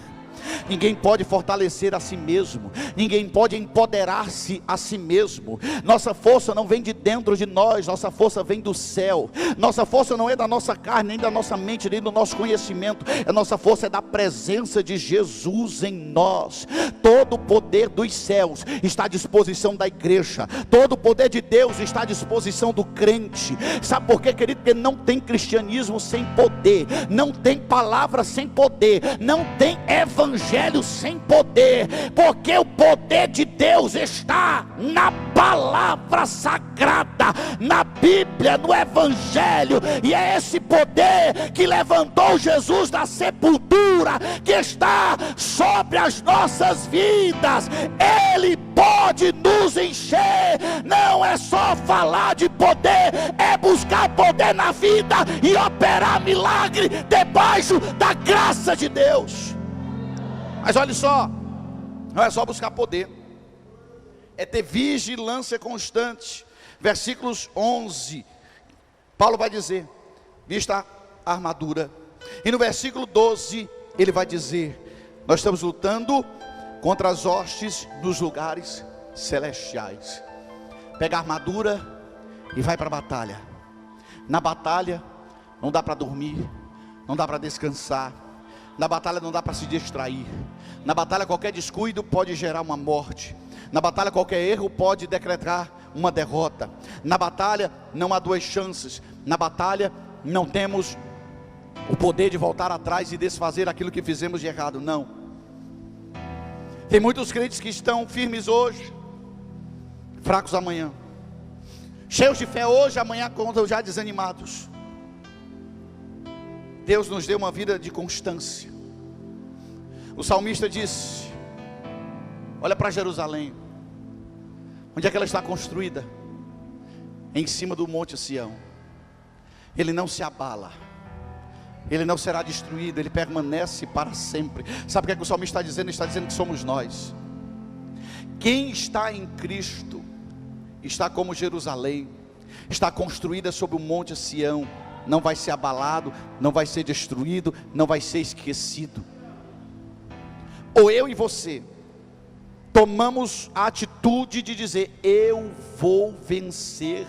[SPEAKER 1] Ninguém pode fortalecer a si mesmo, ninguém pode empoderar-se a si mesmo. Nossa força não vem de dentro de nós, nossa força vem do céu. Nossa força não é da nossa carne, nem da nossa mente, nem do nosso conhecimento. A nossa força é da presença de Jesus em nós. Todo o poder dos céus está à disposição da igreja, todo o poder de Deus está à disposição do crente. Sabe por quê, querido? Porque não tem cristianismo sem poder, não tem palavra sem poder, não tem evangelho sem poder, porque o poder de Deus está na palavra sagrada, na Bíblia, no evangelho, e é esse poder que levantou Jesus da sepultura, que está sobre as nossas vidas. Ele pode nos encher. Não é só falar de poder, é buscar poder na vida e operar milagre debaixo da graça de Deus. Mas olha só, não é só buscar poder, é ter vigilância constante. Versículos 11, Paulo vai dizer: vista a armadura. E no versículo 12, ele vai dizer: nós estamos lutando contra as hostes nos lugares celestiais. Pega a armadura e vai para a batalha. Na batalha não dá para dormir, não dá para descansar. Na batalha não dá para se distrair. Na batalha qualquer descuido pode gerar uma morte. Na batalha qualquer erro pode decretar uma derrota. Na batalha não há duas chances. Na batalha não temos o poder de voltar atrás e desfazer aquilo que fizemos de errado, não. Tem muitos crentes que estão firmes hoje, fracos amanhã, cheios de fé hoje, amanhã contam já desanimados. Deus nos deu uma vida de constância. O salmista disse: olha para Jerusalém, onde é que ela está construída? Em cima do monte Sião. Ele não se abala, ele não será destruído, ele permanece para sempre. Sabe o que é que o salmista está dizendo? Ele está dizendo que somos nós. Quem está em Cristo está como Jerusalém, está construída sobre o monte Sião. Não vai ser abalado, não vai ser destruído, não vai ser esquecido. Ou eu e você tomamos a atitude de dizer: eu vou vencer,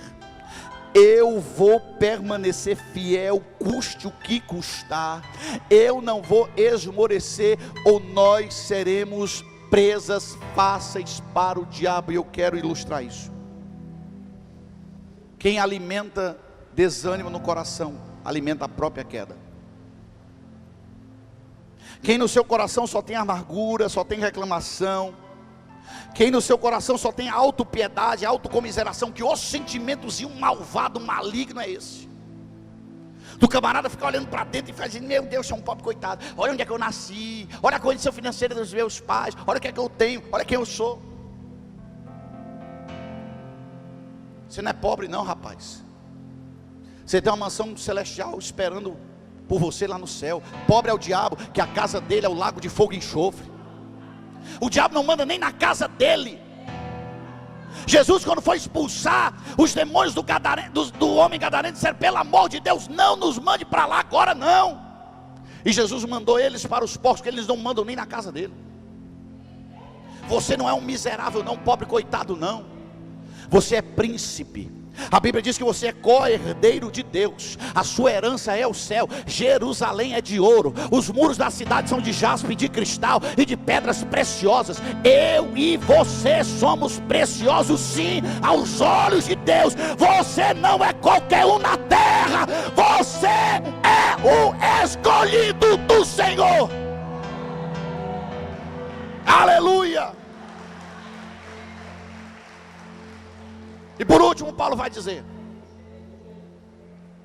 [SPEAKER 1] eu vou permanecer fiel, custe o que custar, eu não vou esmorecer, ou nós seremos presas fáceis para o diabo. E eu quero ilustrar isso. Quem alimenta desânimo no coração, alimenta a própria queda. Quem no seu coração só tem amargura, só tem reclamação, quem no seu coração só tem autopiedade, autocomiseração, que o sentimentozinho malvado, maligno é esse? Do camarada ficar olhando para dentro e ficar dizendo: meu Deus, sou um pobre coitado, olha onde é que eu nasci, olha a condição financeira dos meus pais, olha o que é que eu tenho, olha quem eu sou. Você não é pobre não, rapaz. Você tem uma mansão celestial esperando por você lá no céu. Pobre é o diabo, que a casa dele é o lago de fogo e enxofre. O diabo não manda nem na casa dele. Jesus, quando foi expulsar os demônios do homem gadareno, disseram: pelo amor de Deus, não nos mande para lá agora, não. E Jesus mandou eles para os porcos, que eles não mandam nem na casa dele. Você não é um miserável não, um pobre coitado não. Você é príncipe, A Bíblia diz que você é co-herdeiro de Deus. A sua herança é o céu. Jerusalém é de ouro. Os muros da cidade são de jaspe, de cristal e de pedras preciosas. Eu e você somos preciosos, sim, aos olhos de Deus. Você não é qualquer um na terra. Você é o escolhido do Senhor. Aleluia. E por último, Paulo vai dizer: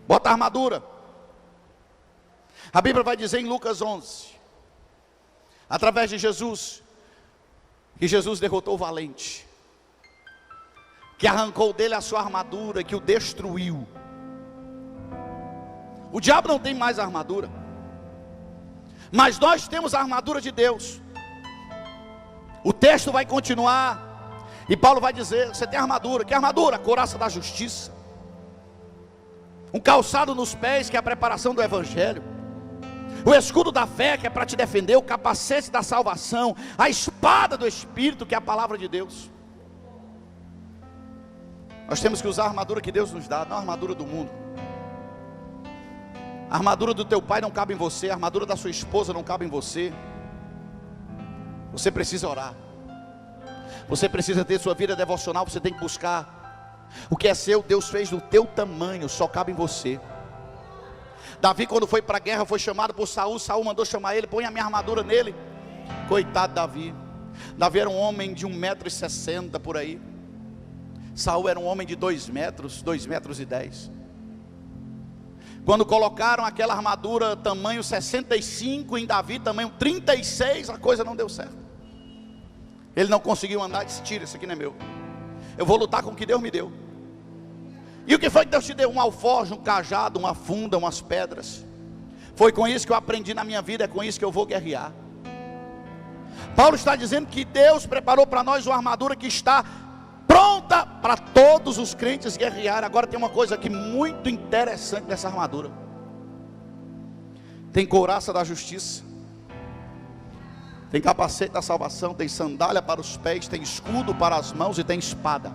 [SPEAKER 1] bota a armadura. A Bíblia vai dizer em Lucas 11, através de Jesus, que Jesus derrotou o valente, que arrancou dele a sua armadura, que o destruiu. O diabo não tem mais armadura, mas nós temos a armadura de Deus. O texto vai continuar, e Paulo vai dizer: você tem armadura. Que armadura? A couraça da justiça, um calçado nos pés, que é a preparação do evangelho, o escudo da fé, que é para te defender, o capacete da salvação, a espada do Espírito, que é a palavra de Deus. Nós temos que usar a armadura que Deus nos dá, não a armadura do mundo. A armadura do teu pai não cabe em você, a armadura da sua esposa não cabe em você. Você precisa orar, você precisa ter sua vida devocional. Você tem que buscar o que é seu. Deus fez do teu tamanho, só cabe em você. Davi, quando foi para a guerra, foi chamado por Saul. Saul mandou chamar ele: põe a minha armadura nele. Coitado de Davi. Davi era um homem de 1,60 m por aí. Saul era um homem de 2 metros, 2,10 metros. Quando colocaram aquela armadura tamanho 65 em Davi, tamanho 36, a coisa não deu certo. Ele não conseguiu andar e disse: tira, isso aqui não é meu. Eu vou lutar com o que Deus me deu. E o que foi que Deus te deu? Um alforje, um cajado, uma funda, umas pedras. Foi com isso que eu aprendi na minha vida, é com isso que eu vou guerrear. Paulo está dizendo que Deus preparou para nós uma armadura que está pronta para todos os crentes guerrearem. Agora tem uma coisa aqui muito interessante nessa armadura: tem couraça da justiça, tem capacete da salvação, tem sandália para os pés, tem escudo para as mãos e tem espada.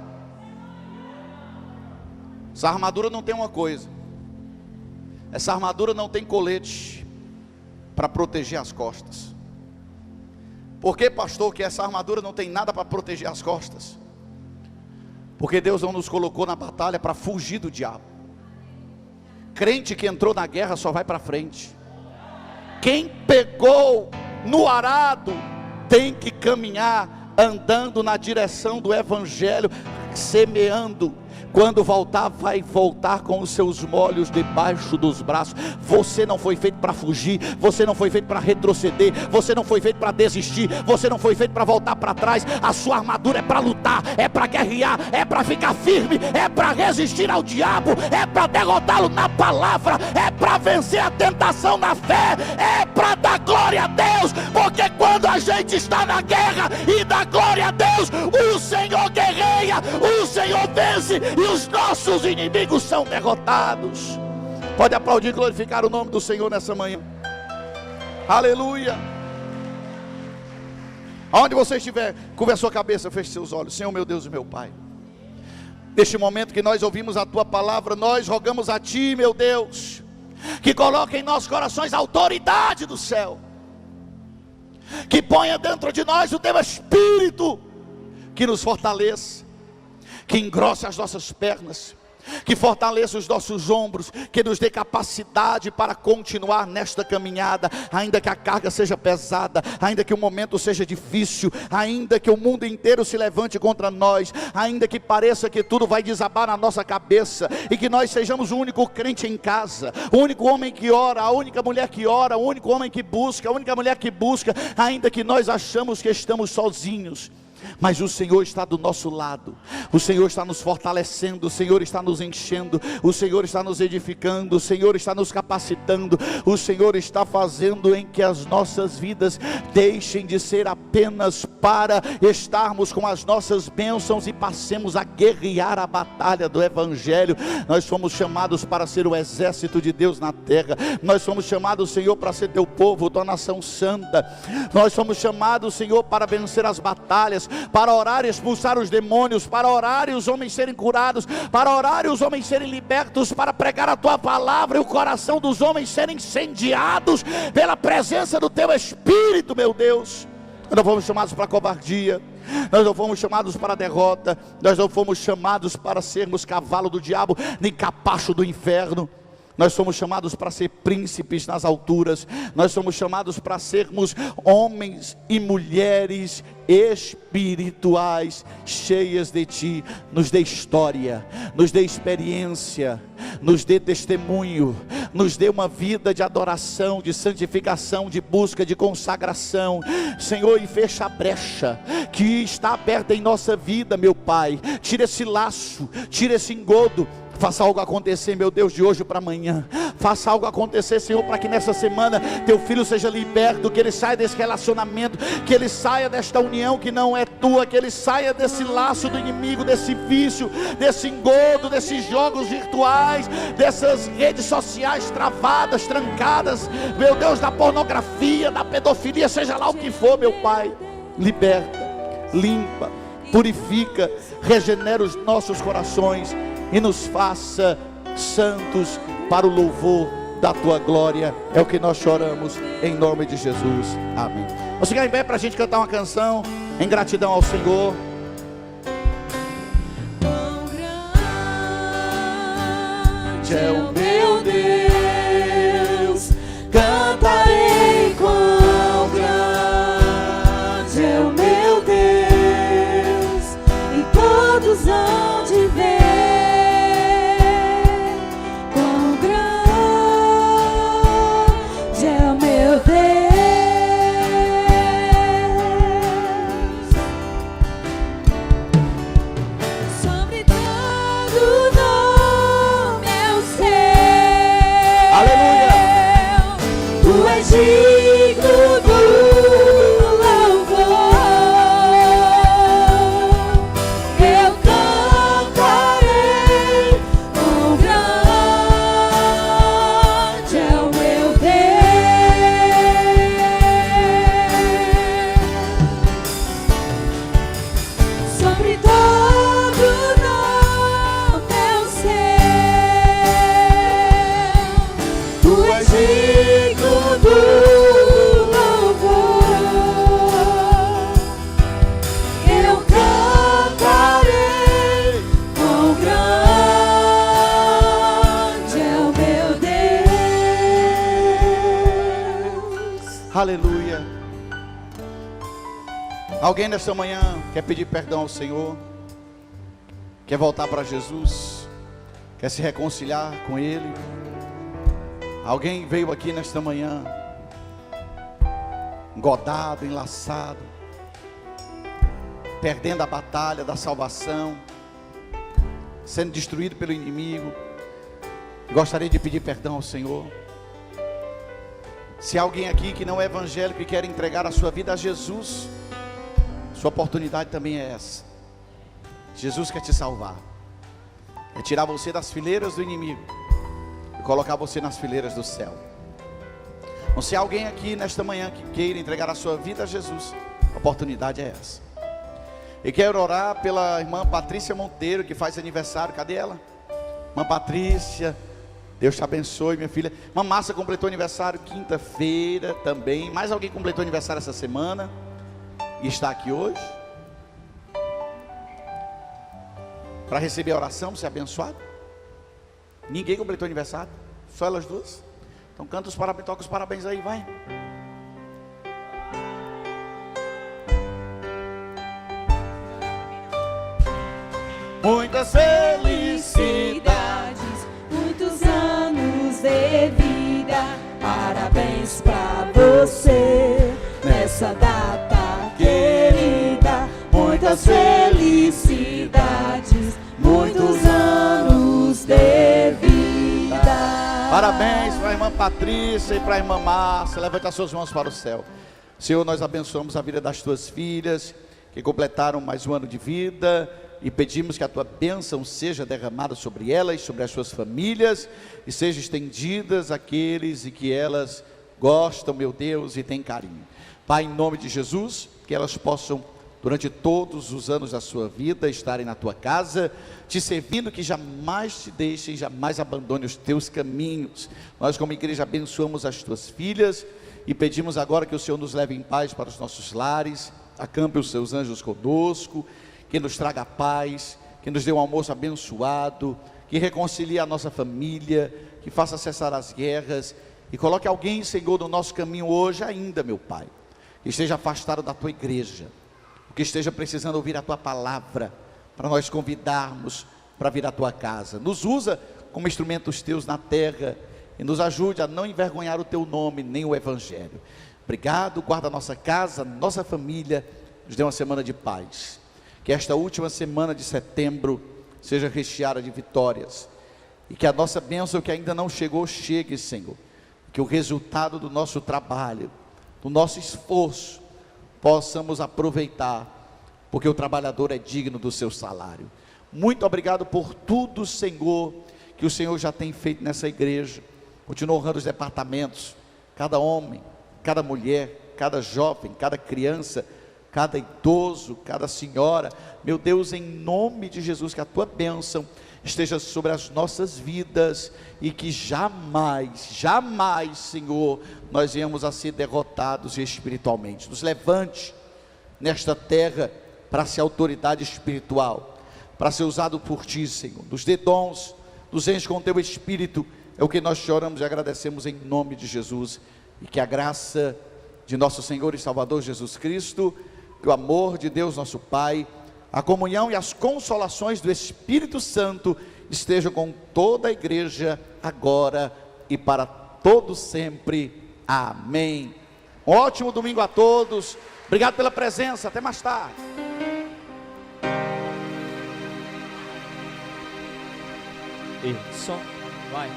[SPEAKER 1] Essa armadura não tem uma coisa: essa armadura não tem colete para proteger as costas. Por que, pastor, que essa armadura não tem nada para proteger as costas? Porque Deus não nos colocou na batalha para fugir do diabo. Crente que entrou na guerra só vai para frente. Quem pegou no arado tem que caminhar andando na direção do evangelho, semeando. Quando voltar, vai voltar com os seus molhos debaixo dos braços. Você não foi feito para fugir, você não foi feito para retroceder, você não foi feito para desistir, você não foi feito para voltar para trás. A sua armadura é para lutar, é para guerrear, é para ficar firme, é para resistir ao diabo, é para derrotá-lo na palavra, é para vencer a tentação na fé, é para dar glória a Deus. Porque quando a gente está na guerra e dá glória a Deus, o Senhor guerreia, o Senhor vence e os nossos inimigos são derrotados. Pode aplaudir e glorificar o nome do Senhor nessa manhã. Aleluia. Aonde você estiver, curva a sua cabeça, feche seus olhos. Senhor, meu Deus e meu Pai, neste momento que nós ouvimos a Tua palavra, nós rogamos a Ti, meu Deus, que coloque em nossos corações a autoridade do céu, que ponha dentro de nós o Teu Espírito, que nos fortaleça, que engrosse as nossas pernas, que fortaleça os nossos ombros, que nos dê capacidade para continuar nesta caminhada, ainda que a carga seja pesada, ainda que o momento seja difícil, ainda que o mundo inteiro se levante contra nós, ainda que pareça que tudo vai desabar na nossa cabeça, e que nós sejamos o único crente em casa, o único homem que ora, a única mulher que ora, o único homem que busca, a única mulher que busca, ainda que nós achamos que estamos sozinhos, mas o Senhor está do nosso lado, o Senhor está nos fortalecendo, o Senhor está nos enchendo, o Senhor está nos edificando, o Senhor está nos capacitando, o Senhor está fazendo em que as nossas vidas deixem de ser apenas para estarmos com as nossas bênçãos e passemos a guerrear a batalha do Evangelho. Nós fomos chamados para ser o exército de Deus na terra, nós fomos chamados, Senhor, para ser teu povo, tua nação santa, nós fomos chamados, Senhor, para vencer as batalhas, para orar e expulsar os demônios, para orar e os homens serem curados, para orar e os homens serem libertos, para pregar a tua palavra e o coração dos homens serem incendiados pela presença do teu Espírito, meu Deus. Nós não fomos chamados para covardia, nós não fomos chamados para derrota, nós não fomos chamados para sermos cavalo do diabo, nem capacho do inferno. Nós somos chamados para ser príncipes nas alturas. Nós somos chamados para sermos homens e mulheres espirituais, cheias de Ti. Nos dê história, nos dê experiência, nos dê testemunho, nos dê uma vida de adoração, de santificação, de busca, de consagração, Senhor, e fecha a brecha que está aberta em nossa vida, meu Pai. Tira esse laço, tira esse engodo. Faça algo acontecer, meu Deus, de hoje para amanhã. Faça algo acontecer, Senhor, para que nessa semana teu filho seja liberto, que ele saia desse relacionamento, que ele saia desta união que não é tua, que ele saia desse laço do inimigo, desse vício, desse engodo, desses jogos virtuais, dessas redes sociais travadas, trancadas, meu Deus, da pornografia, da pedofilia, seja lá o que for, meu Pai. Liberta, limpa, purifica, regenera os nossos corações e nos faça santos para o louvor da tua glória. É o que nós choramos em nome de Jesus, amém. Vamos ficar em pé para a gente cantar uma canção em gratidão ao Senhor.
[SPEAKER 3] Quão grande é o meu Deus, cantarei quão grande é o meu Deus, e todos hão de ver. Digno do louvor, eu cantarei, quão grande é o meu Deus. Sobre todo nome eu sei, tu és digno do louvor, eu cantarei, quão grande é o meu Deus.
[SPEAKER 1] Aleluia. Alguém nesta manhã quer pedir perdão ao Senhor? Quer voltar para Jesus? Quer se reconciliar com Ele? Alguém veio aqui nesta manhã engodado, enlaçado, perdendo a batalha da salvação, sendo destruído pelo inimigo. Gostaria de pedir perdão ao Senhor. Se há alguém aqui que não é evangélico e quer entregar a sua vida a Jesus, sua oportunidade também é essa. Jesus quer te salvar, é tirar você das fileiras do inimigo, colocar você nas fileiras do céu. Então, se há alguém aqui nesta manhã que queira entregar a sua vida a Jesus, a oportunidade é essa. E quero orar pela irmã Patrícia Monteiro, que faz aniversário. Cadê ela? Irmã Patrícia, Deus te abençoe, minha filha. Irmã Márcia completou aniversário quinta-feira também. Mais alguém completou aniversário essa semana e está aqui hoje para receber a oração, para ser abençoado? Ninguém completou aniversário? Só elas duas? Então canta os parabéns, toca os parabéns aí, vai. Muitas felicidades,
[SPEAKER 3] muitos anos de vida. Parabéns pra você nessa data querida. Muitas felicidades, muitos anos de vida.
[SPEAKER 1] Parabéns para a irmã Patrícia e para a irmã Márcia. Levante as suas mãos para o céu. Senhor, nós abençoamos a vida das tuas filhas que completaram mais um ano de vida, e pedimos que a tua bênção seja derramada sobre elas, sobre as suas famílias, e seja estendidas àqueles e que elas gostam, meu Deus, e têm carinho. Pai, em nome de Jesus, que elas possam durante todos os anos da sua vida, estarem na tua casa, te servindo, que jamais te deixem, jamais abandone os teus caminhos. Nós como igreja abençoamos as tuas filhas e pedimos agora que o Senhor nos leve em paz para os nossos lares, acampe os seus anjos conosco, que nos traga paz, que nos dê um almoço abençoado, que reconcilie a nossa família, que faça cessar as guerras, e coloque alguém, Senhor, no nosso caminho hoje ainda, meu Pai, que esteja afastado da tua igreja, que esteja precisando ouvir a tua palavra, para nós convidarmos para vir à tua casa. Nos usa como instrumentos teus na terra, e nos ajude a não envergonhar o teu nome, nem o evangelho. Obrigado, guarda a nossa casa, nossa família, nos dê uma semana de paz, que esta última semana de setembro seja recheada de vitórias, e que a nossa bênção que ainda não chegou, chegue, Senhor, que o resultado do nosso trabalho, do nosso esforço, possamos aproveitar, porque o trabalhador é digno do seu salário. Muito obrigado por tudo, Senhor, que o Senhor já tem feito nessa igreja. Continua honrando os departamentos, cada homem, cada mulher, cada jovem, cada criança, cada idoso, cada senhora. Meu Deus, em nome de Jesus, que a tua bênção esteja sobre as nossas vidas, e que jamais, jamais, Senhor, nós venhamos a ser derrotados espiritualmente. Nos levante nesta terra para ser autoridade espiritual, para ser usado por ti, Senhor. Nos dê dons, nos enche com o teu Espírito, é o que nós choramos e agradecemos em nome de Jesus, e que a graça de nosso Senhor e Salvador Jesus Cristo, que o amor de Deus nosso Pai, a comunhão e as consolações do Espírito Santo estejam com toda a igreja, agora e para todo sempre. Amém. Um ótimo domingo a todos. Obrigado pela presença. Até mais tarde.
[SPEAKER 2] E som, vai.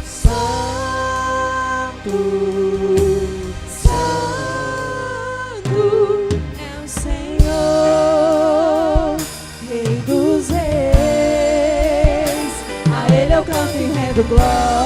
[SPEAKER 3] Santo é o Senhor, Rei dos Reis, a Ele eu canto e rendo glória.